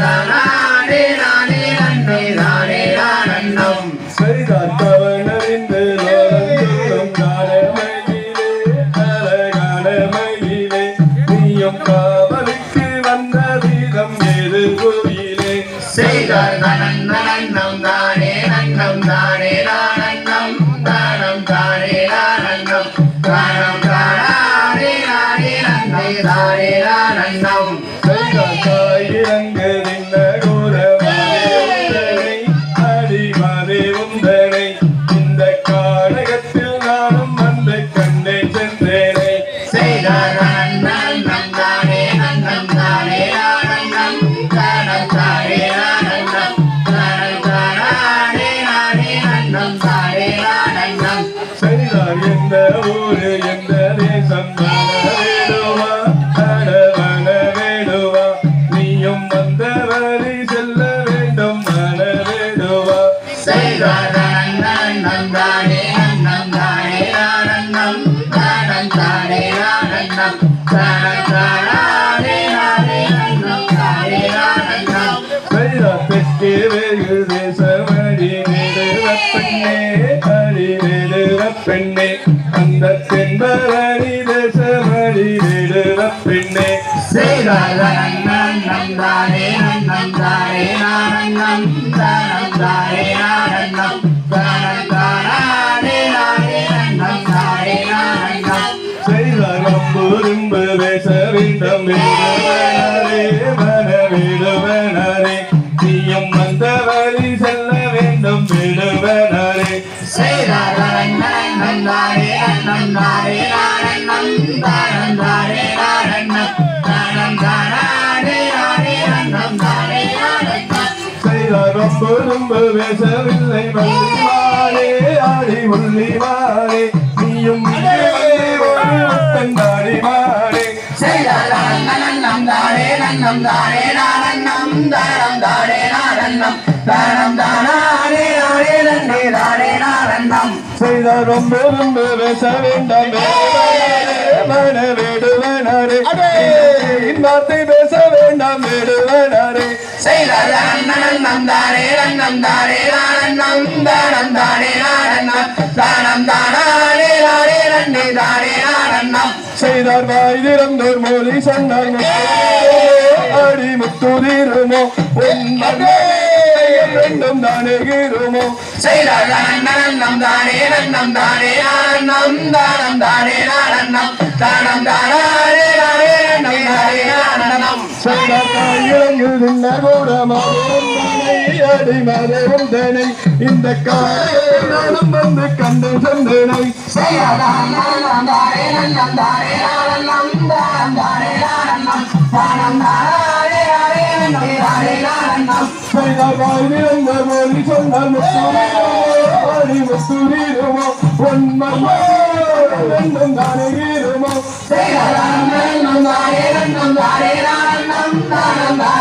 தானே நானே நன்னே தானே நானன்னம் சரிதான் கவனறிந்து லோகம் காணமையிலே அழகானமையிலே நீயும் காவலுக்கு வந்த வீதம் ஏது கோயிலே செய்தார் நன்னம் தானே நன்னம் தானே நானன்னம் தானம் தானே நானன்னம் தானம் தானே நானே நன்னே தானே நானன்னம் இறங்கு நின்ன கோரமனை அடிமதே உந்தனை இந்த காடகத்தில் நானும் வந்து கண்டேன் சென்றேனே செய்தார் நன்னம் தானே நன்னம் தானே நானன்னம் தானம் தானே நானன்னம் தானம் தானே நானே நன்னம் தானே நானன்னம் சரிதான் எந்த ஊரு எந்த தேசம் வேடுவா அடவன வேடுவா நீயும் வந்த வழி செல்ல வேண்டும் மன வேடுவா செய்தார் நன்னம் தானே நன்னம் தானே நானன்னம் தானம் தானே நானன்னம் தானம் தானே நானே நன்னம் தானே நானன்னம் சரிதான் தெற்கே வெகு தேசமடி நெடுவ பெண்ணே அடி நெடுவ பெண்ணே அந்த தென்பரணி தேசமடி நெடுவ பெண்ணே செய்தார் நன்னம் தானே நன்னம் தானே நானன்னம் தானம் தானே நானன்னம் தானம் தானே நானே நன்னம் தானே நானன்னம் செய்தார் வம்புரும்பு பேச வேண்டும் வேடுவனாரே மன வேடுவனாரே நீயும் வந்த வழி செல்ல வேண்டும் வேடுவனாரே செய்தார் நன்னம் தானே நன்னம் தானே நானன்னம் தானம் தானே நானன்னம் தானம் தானே நானே நன்னம் தானே நானன்னம் செய்தார் வம்புரும்பு பேசவில்லை வள்ளிமாரே ஆடி உள்ளிமாரே நீயும் இங்கே வந்து ஒரு முத்தந்தாடி மாறே செய்தார் நன்னம் தானே நன்னம் தானே நானன்னம் தானம் தானே நானன்னம் தானம் தானே நானே நன்னே தானே நானன்னம் செய்தார் ரொம்ப பேச வேண்டாம் மன வேடுவனாரே இன்னாத்தை பேச வேண்டாம் வேடுவனாரே செய்தார் நன்னம் தானே நன்னம் தானே நானன்னம் தானம் தானே நானன்னம் தானம் தானே நானே நன்னே தானே நானன்னம் செய்தார் வாய் திறந்தோர் மொழி சொன்னார் அடி முத்துதிருமோ ரெண்டும் தானே கீருமோ செய்தார் நன்னம் தானே நன்னம் தானே நானன்னம் தானம் தானே நானன்னம் தானம் தானே நானே நன்னம் தானே நானன்னம் செய்தார் காயிலங்குதின்ன கூடமானை அடிமதை உந்தனை இந்த காலையில் நானும் வந்து கண்டு சென்றனை செய்தார் நன்னம் தானே நன்னம் தானே நானன்னம் தானம் தானே நானன்னம் தானம் தானே நானே நன்னம் தானே நானன்னம் செய்தார் வாய் திறந்த மொழி சொன்னார் அடி முத்துதிருமோ ரெண்டும் தானே கீருமோ செய்தார் நன்னம் தானே நன்னம் தானே நானன்னம் தானம் தானே